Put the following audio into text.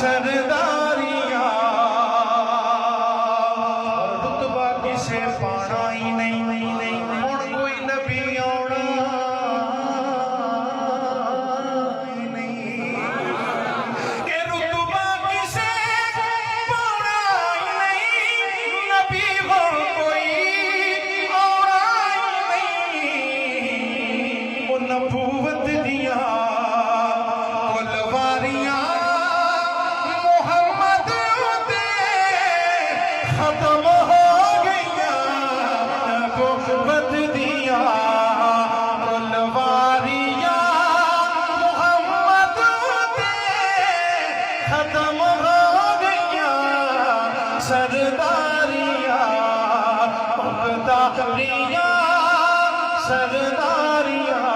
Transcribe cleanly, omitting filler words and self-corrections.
सरदारियां रुतबा किसे पाना ही नहीं हुण कोई नबी आना ही नहीं कि रुतबा किसे पाना ही नहीं नबी हुण कोई आना ही नहीं वो नबूवत दिया कुलवारियां खत्म हो गईया नबूवत दिया कुलवारियां मुहम्मद दे खत्म हो गईया सरदारियां मुख्तारियां सरदारियां